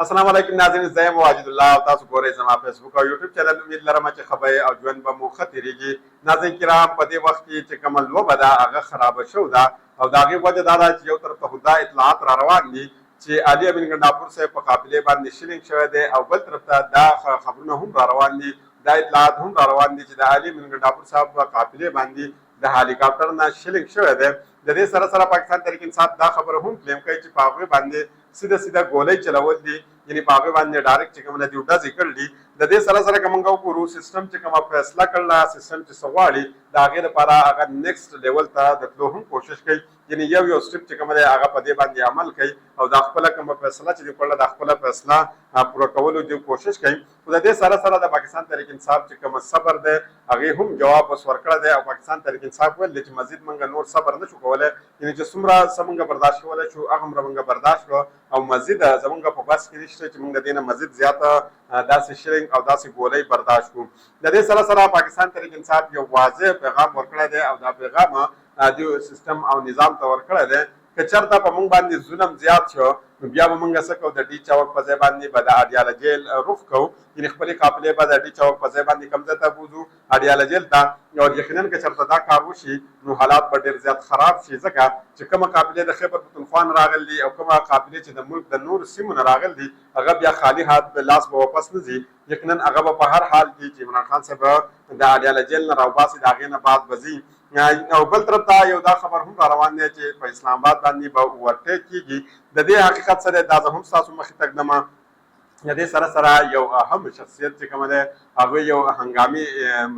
السلام علیکم ناظرین، زه یم واجد الله او تاسو ګورئ زما فیسبوک او یوټیوب چینل. امید لرم چې خبرې او ژوند به مو ښه تېرېږي. ناظرین کرام، په دې وخت کې چې کومه لوبه ده هغه خرابه شوې ده او د هغې وجه دا ده چې یو طرف ته خو دا اطلاعات را روان دي چې علي امین ګنډاپور صاحب په قافلې باندې شلینګ شوی دی، او بل طرف ته دا خبرونه هم را روان دي، دا اطلاعات هم را روان دي چې د علي امین ګنډاپور صاحب په قافلې باندې د هلیکاپټر نه شلینګ شوی دی. د دې سره سره پاکستان تحریک انصاف دا خبره هم کلیم کوي چې په هغوی باندې سیده ګولۍ چلول دي، یعنی په هغوی باندې ډایرکټ چې کوم نه دي ډزې کړل دي. د دې سره سره که موږ وګورو سیسټم چې کومه فیصله کړله، سیسټم چې څه غواړي د هغې لپاره هغه نیکسټ لیول ته د تلو هم کوشش کوي، یعنی یو سټپ چې کومه دی هغه په دې باندې عمل کوي او دا خپله کومه فیصله چې دي کړله د خپله فیصله پوره کولو دی کوشش کوي. خو د دې سره سره د پاکستان تحریک انصاف چې کومه صبر دی هغې هم جواب اوس ورکړی دی، او پاکستان تحریک انصاف ویل دی چې مزید موږ نور صبر نه شو کولی، یعنی چې څومره څه موږ برداشت کولی شو هغه هومره موږ برداشت کړو، او مزید زموږ په بس کې نشته چې موږ د دې نه مزید زیاته داسې شلینګ او داسې ګولۍ برداشت کړو. د دې سره سره پاکستان تحریک انصاف یو واضح پیغام ورکړی دی، او دا پیغام د سیسټم او نظام ته ورکړی دی که چېرته په موږ باندې ظلم زیات شو نو بیا به موږ څه کوو، د ډي چوک په ځای باندې به د اډیاله جیل رخ کوو، یعنې خپلې قافلې به د ډي چوک په ځای باندې کوم ځای ته بوځو، اډیاله جیل ته. او یقینا که چېرته دا کار وشي نو حالات به ډېر زیات خراب شي، ځکه چې کومه قافلې د خیبر پښتونخوا راغلي دي او کومه قافلې چې د ملک د نورو سیمو نه راغلي دي هغه بیا خالي هات لاس به واپس نه ځي. یقینا هغه به په هر حال کې چې عمران خان صاحب د اډیاله جیل نه راوباسي د هغې نه بعد به ځي. او بل طرف ته یو دا خبر هم را روان دی چې په اسلام آباد باندې به اوورټیک کېږي. د دې حقیقت څه دی دا زه هم ستاسو مخې ته ږدم. د دې سره سره یو اهم شخصیت چې کومه دی هغوی یو هنګامي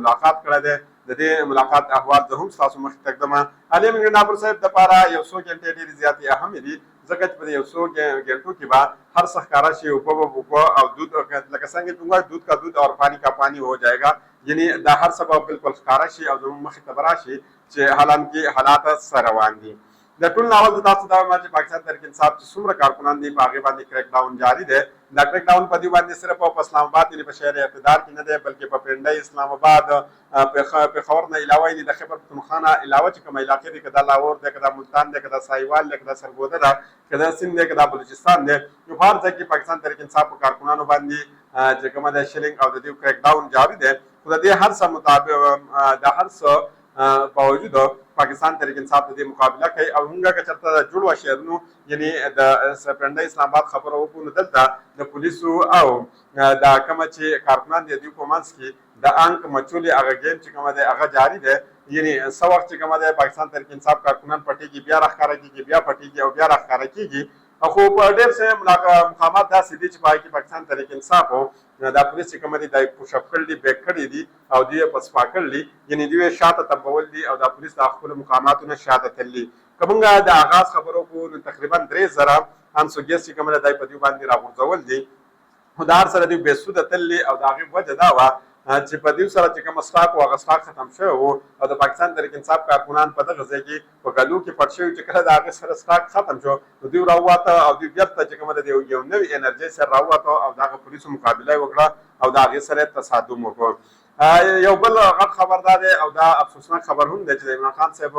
ملاقات کړی دی. د دې ملاقات احوال زه هم ستاسو مخې ته ږدم. علي امین ګنډاپور صاحب دپاره یو څو ګنټې ډېرې زیاتې اهمې دي، ځکه چې په یو څو ګنټو کې به هر څه ښکاره شي، اوبه به اوبه او دود، لکه څنګه چې موږ دود کا دود اور پانی کا پانی ہو جائے گا، یعنی دا هر څه به بالکل ښکاره شي او زموږ مخې ته به راشي چې حالانکې حالات څه روان دي. د ټول ناول د تاسو دا وایم چې پاکستان تحریک انصاف چې څومره کارکنان دي په هغې باندې کریک ډاون جاري دی. دا کریک ډاون په دې باندې صرف په اسلام آباد یعنې په شهر اقتدار کې نه دی، بلکې په پنډۍ، اسلام آباد، پېښور نه علاوه یعنې د خیبر پښتونخوا نه علاوه چې کوم علاقې دي، که دا لاهور دی، که دا ملتان دی، که دا سایوال دی، که دا سرګوده ده، که دا سند دی، که دا بلوچستان دی، نو په هر ځای کې پاکستان تحریک انصاف په کارکنانو باندې چې کومه د شلینګ او د دې کریک ډاون جاري دی. خو د دې هر څه مطابق د هر څه باوجود پاکستان تحریک انصاف د دې مقابله کوي. او موږ که چېرته د جوړ شهرونو یعنې د پنډۍ اسلام آباد خبره وکړو نو دلته د پولیسو او دا کومه چې کارکنان دي دوی په منځ کې د انک مچولې هغه گیم چې کومه دی هغه جاري دی، یعنې څه وخت چې کومه دی پاکستان تحریک انصاف کارکنان پټېږي، بیا راښکاره کېږي، بیا پټېږي او بیا راښکاره کېږي. خو په ډېر څه مقامات داسې دي چې په هغې کې پاکستان تحریک انصاف دا پولیس چې کومه دي دا یې پوش اپ کړي دي، بیک کړي دي او دوی یې په سپا کړي دي، یعنې دوی یې شاته تمبول دي او دا پولیس د خپلو مقاماتو نه شاته تللي. که موږ د آغاز خبرو وکړو نو تقریبا 3000 انسوګیس چې کومه ده دا یې په دوی باندې راغورځول دي. خو د هر سره دوی بېسوده تللي او د هغې وجه دا وه چې په دوی سره چې کوم اسټاک و هغه اسټاک ختم شوی و او د پاکستان تحریک انصاف کارکنان په دغه ځای کې په ګلو کې پټ شوي چې کله د هغې سره اسټاک ختم شو نو دوی راووته او دوی بېرته چې کومه ده یو نوي انرژۍ سره راووته او د هغه پولیسو مقابله یې وکړه او د هغې سره یې تصادم وکړو. یو بل غټ خبر دا دی او دا افسوسناک خبر هم دی چې د عمران خان صاحب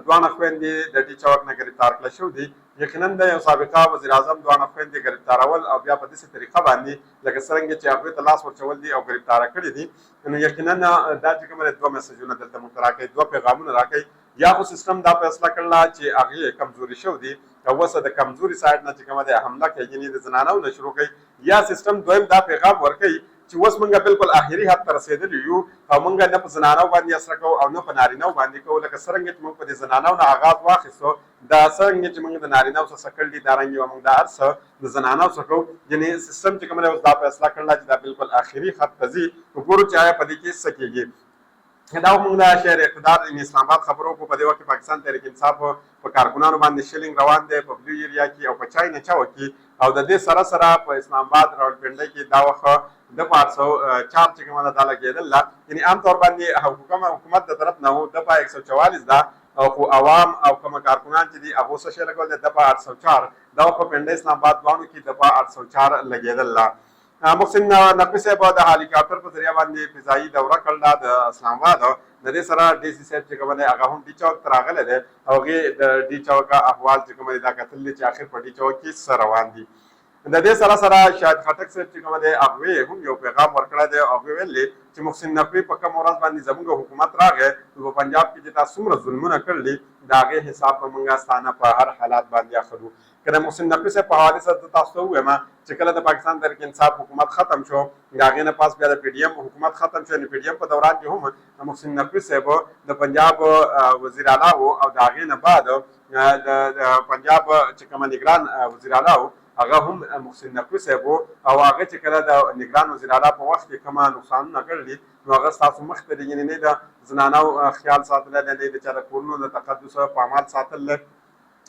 دواړه خویندې د ډي چوک نه ګرفتار کړل شوي دي. یقینا د یو سابقه وزیر اعظم دواړه خویندې ګرفتارول او بیا په داسې طریقه باندې لکه څرنګه چې هغوی ته لاس ورچول دي او ګرفتاره کړي دي، نو یقینا دا چې کومه دوه میسجونه دلته موږ ته راکوي، دوه پیغامونه راکوي. یا خو سیسټم دا فیصله کړله چې هغې کمزوري شوي دي او اوس د کمزوري سایډ نه چې کومه دی حمله کوي، یعنې د زنانو نه شروع کوي. یا سیسټم دویم دا پیغام ورکوي چې اوس موږ بالکل آخري حد ته رسېدلي یو او موږ نه په زنانو باندې اثر کوو او نه په نارینهو باندې کوو، لکه څرنګه چې موږ په دې زنانو نه آغاز واخیستو دا څرنګه چې موږ د نارینهو څه کړل دي دارنګې به موږ دا هر څه د زنانو څه کوو. یعنې سیسټم چې کوم دی اوس دا فیصله کړله چې دا بالکل آخري خط ته ځي. وګورو چې آیا په دې کې څه کېږي. دا موږ د شهر اقتدار اسلام آباد خبرو وکړو. په دې وخت کې پاکستان تحریک انصاف په کارکنانو باندې شلینګ روان دی په بلو ایریا کې او په چای نچاو کې، او د دې سره سره په اسلام آباد راولپنډۍ کې دا وخت د 804 چې کومه ده دا لګېدله، یعنې عام طور باندې حکومت د طرف نه و د 144 ده، خو عوام او کومه کارکنان چې دي هغو څه شی لګول دی د 804 دا په پنډۍ اسلام آباد دواړو کې د 804 لګېدله. محسن نقوي صاحب د هلیکاپټر په ذریعه باندې فضایي دوره کړله د اسلام آباد. د دې سره ډي سي صاحب چې کوم دی هغه هم ډي چوک ته راغلی دی او هغې د ډي چوک احوال چې کوم دی دا کتل دي چې آخر په ډي چوک کې څه روان دي. د دې سره سره شاهد خټک صاحب چې کوم دی هغوی هم یو پیغام ورکړی دی. هغوی ویلي چې محسن نقوي په کوم ورځ باندې زموږ حکومت راغی نو په پنجاب کې چې تا څومره ظلمونه کړلي د هغې حساب به موږ ستانه په هر حالات باندې اخلو. که د محسن نقوي صاحب په حوالې سره تاسو ته ووایم چې کله د پاکستان تحریک انصاف حکومت ختم شو د هغې نه پاس بیا د پی ډي ایم حکومت ختم شو. نو پی ډي ایم په دوران کې هم محسن نقوي صاحب د پنجاب وزیر اعلی و او د هغې نه بعد د پنجاب چې کومه نګران وزیر اعلی و هغه هم محسن نقوي صاحب و او هغه چې کله د نګران وزیر اعلی په وخت کې کومه نقصانونه کړلي نو هغه ستاسو مخ ته دي. یعنې نه د زنانو خیال ساتلی دی، نه د چا د کورونو د تقدس پامال ساتل دی،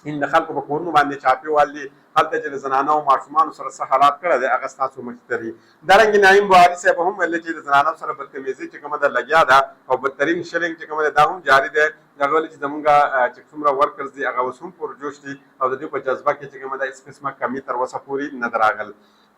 ان د خلکو په کورونو باندې چاپې والي هلته چې د زنانو او ماشومانو سره څه حالات کړی دی هغه ستاسو مخې ته دي. دارنګې نعیم بهاري صاحب هم ویلي چې د زنانو سره بدتمیزي چې کومه ده لګیا ده او بدترین شلنګ چې کومه ده دا هم جاري دی. هغه ویلي چې زمونږ چې څومره ورکرز دي هغه اوس هم پرجوش دي او د دوی په جذبه کې چې کومه ده هېڅ قسمه کمي تر اوسه پورې نه ده راغل.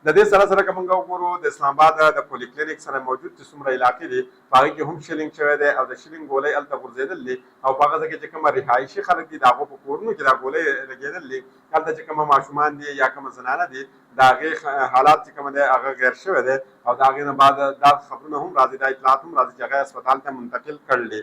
د دې سره سره که موږ وګورو د اسلام آباد د پولي کلینیک سره موجود چې څومره علاقې دي په هغې کې هم شلینګ شوی دی او د شلینګ ګولۍ هلته غورځېدل دي او په هغه ځای کې چې کومه رهایشي خلک دي د هغو په کورونو کې دا ګولۍ لګېدل دي. هلته چې کومه ماشومان دي یا کومه زنانه دي د هغې حالات چې کومه دی هغه غیر شوی دی او د هغې نه بعد دا خبرونه هم راځي، دا اطلاعات هم راځي چې هغه اسپتال ته منتقل کړل.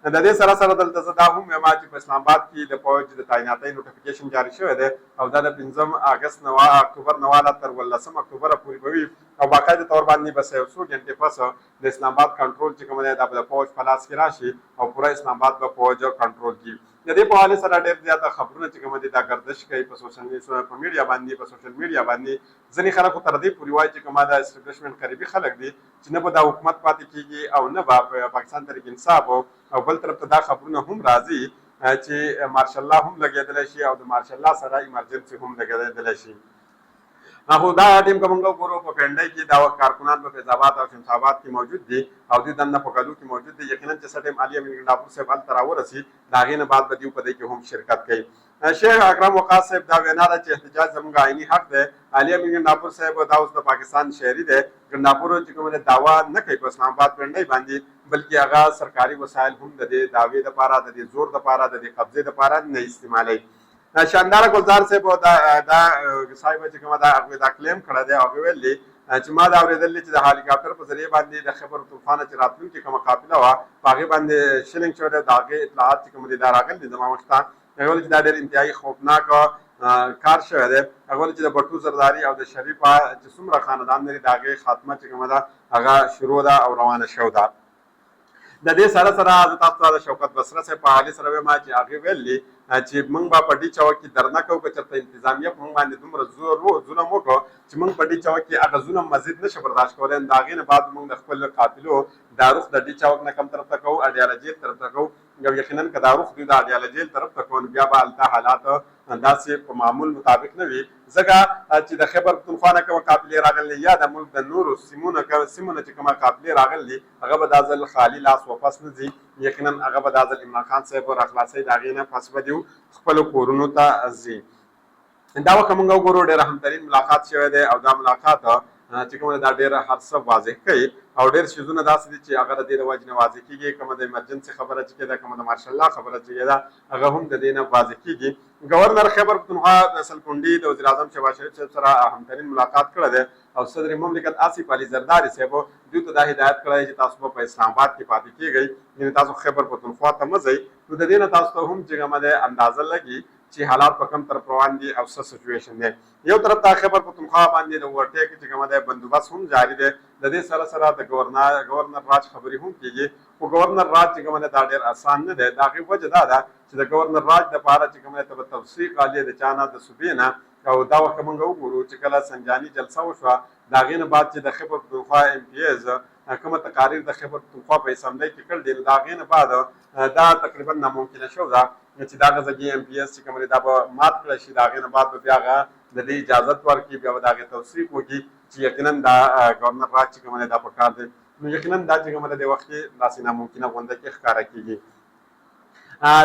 د دې سره سره دلته زه دا هم وایم چې په اسلام آباد کې د فوج د تعیناتۍ نوټیفیکیشن جاري شوی دی او دا د 5 اکتوبر نه واله تر 18 اکتوبره پورې به وي او باقاعده طور باندې به 100 ګنټې پس د اسلام آباد کنټرول چې کوم دی دا به د فوج په لاس کې راشي او پوره اسلام آباد به فوج کنټرول کړي. د دې په حواله سره ډېر زیاته خبرونه چې کوم دي دا گردش کوي په میډیا باندې، په سوشل میډیا باندې. ځینې خلکو تر دې پورې وایي چې کومه دا اسټابلیشمنټ قریبي خلک دي چې نه به دا حکومت پاتې کېږي او نه به پاکستان تحریک انصاف او بل طرف ته دا خبرونه هم راځي چې مارشل الله هم لګېدلی شي او د مارشل الله سره ایمرجنسي هم لګېدلی شي. خو دا ټیم که موږ وګورو په پنډۍ کې دا کارکنان په فیض آباد او شمس آباد کې موجود دي او دوی دننه په کدو کې موجود دي. یقینا چې څه ټیم علي امین ګنډاپور صاحب هلته راورسي د هغې نه بعد به دوی په دې کې هم شرکت کوي. شیخ اکرم وقاص صاحب دا وینا ده چې احتجاج زموږ عیني حق دی. علي امین ګنډاپور صاحب دا اوس د پاکستان شهري دی. ګنډاپور چې کوم دعوا نه کوي په اسلام آباد پنډۍ باندې بلکې هغه سرکاري وسایل هم د دې دعوې دپاره د دې زور دپاره د دې قبضې دپاره نه استعمالوي. شاندار ګلزار صاحب دا صاحب چې کومه دا هغوی دا کلیم کړی دی هغوی ویلي چې ما دا اورېدلي چې د هلیکاپټر په ذریعې باندې د خیبر طوفانه چې راتلونکې کومه قافله وه په هغې باندې شلینګ شوی دی. د هغې اطلاعات چې کوم دي دا راغلي دي زما مخ ته. هغه ویلي چې دا ډېر انتهایي خوفناک کار شوی دی. هغه ویلي چې د بټو زرداري او د شریفه چې څومره خاندان لري د هغې خاتمه چې کومه ده هغه شروع ده او روانه شوې ده. د دې سره سره زه تاسو ته د شوکت بصره صاحب په حوالې سره وایم چې هغې ویلي چې موږ به په ډي چوک کې درنه کوو که چېرته انتظامیه په موږ باندې دومره ظلم وکړو چې موږ په ډي چوک کې هغه ظلم مزید نشو برداشت کولی. د هغې نه بعد موږ د خپل قاتلو دا رخ د ډي چوک نه کم طرف ته کوو، اډیاله جیل طرف ته کوو. او یقینا که دا رخ دوی د اډیاله جیل طرف ته کوو نو بیا به هلته حالات داسې په معمول مطابق نه وي. ځکه چې د خیبر پښتونخوا نه کومه قافلې راغلي یا د ملک د نورو سیمونه چې کومه قافلې راغلي هغه به دا ځل خالي لاس واپس نه ځي. یقینا هغه به دا ځل عمران خان صاحب راخلاصوي د هغې نه پس به دوی خپلو کورونو ته ځي. دا وخت موږ وګورو ډېر اهمترین ملاقات شوی دی او دا ملاقات چې کومه دا ډېر هر څه واضح کوي او ډېر څیزونه داسې دي چې هغه د دې د وجې نه واضح کېږي. کومه د ایمرجنسي خبره چې کېده، کومه د مارشل الله خبره چې کېده هغه هم د دې نه واضح کېږي. گورنر خیبر پښتونخوا فیصل کونډي د وزیر اعظم شهباز شریف صاحب سره اهمترین ملاقات کړی دی او صدر مملکت آصف علي زرداري صاحب دوی ته دا هدایت کړی چې تاسو به په اسلام آباد کې پاتې کېږئ، یعنې تاسو خیبر پښتونخوا ته مه ځئ. نو د دې نه تاسو ته هم چې کومه دی اندازه لګي چې حالات په کوم طرف روان دي او څه سچویشن دی. یو طرف ته خیبر پښتونخوا باندې د اوورټیک چې کومه دی بندوبست هم جاري دی. د دې سره سره د گورنر راج خبرې هم کېږي. خو گورنر راج چې کومه دی دا ډېر اسان نه دی. د هغې وجه دا ده چې د گورنر راج دپاره چې کومه دی ته به توثیق عالیه د چا نه د صوبې نه او دا وخت موږ وګورو چې کله سنجاني جلسه وشوه د هغې نه بعد چې د خیبر پښتونخوا ایم پي ایز کومه تقاریر د خیبر پښتونخوا په اسمبلۍ کې کړل دي نو د هغې نه بعد دا تقریبا ناممکنه شو ده چې دا غزګي ایم پي ایس چې کوم دی دا به مات کړی شي. د هغې نه بعد به بیا هغه د دې اجازت ورکړي، بیا به د هغې توثیق وکړي چې یقینا دا ګورنر راج چې کوم دی دا پکار دی. نو یقینا دا چې کومه ده د وخت کې داسې ناممکنه غونډه کې ښکاره کېږي.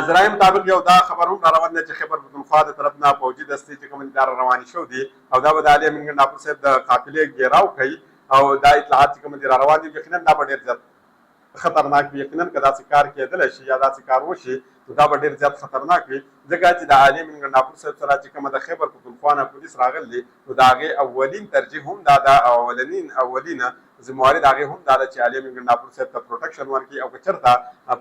ذرایع مطابق یو دا خبر هم را روان دی چې خیبر پښتونخوا د طرف نه پوځي دستې چې کوم دي دا روانې شوي دي او دا به د علي امین ګنډاپور صاحب د قافلې ګیراو کوي او دا اطلاعات چې کوم دي را روان دي یقینا دا به ډېر زیات خطرناک وي. یقینا که داسې کار کېدلی شي یا داسې کار وشي نو دا به ډېر زیات خطرناک وي ځکه چې د عالي منګنډاپور صاحب سره چې کومه د خیبر پښتونخوا نه پولیس راغلي نو د هغې اولین ترجیح هم دا ده او اولینه ذمواري د هغې هم دا ده چې عالي منګنډاپور صاحب ته پروټکشن ورکړي او که چېرته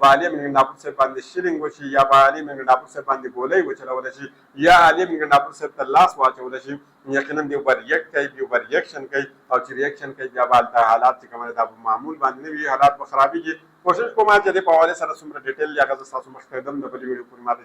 په عالي منګنډاپور صاحب باندې شیلینګ وشي یا په عالي منګنډاپور صاحب باندې ګولۍ وچلولی شي یا عالي منګنډاپور صاحب ته لاس واچولی شي یقینا دی به ریاکټ کوي دی به ریاکشن کوي او چې ریاکشن کوي بیا به هلته حالات چې کوم دا په معمول باندې نه وي حالات به خرابېږي کوشش کوم چې د دې په حوالې سره څومره ډیټیل یا زه ستاسو مخکې کړم د بلې ویډیو پورې ماته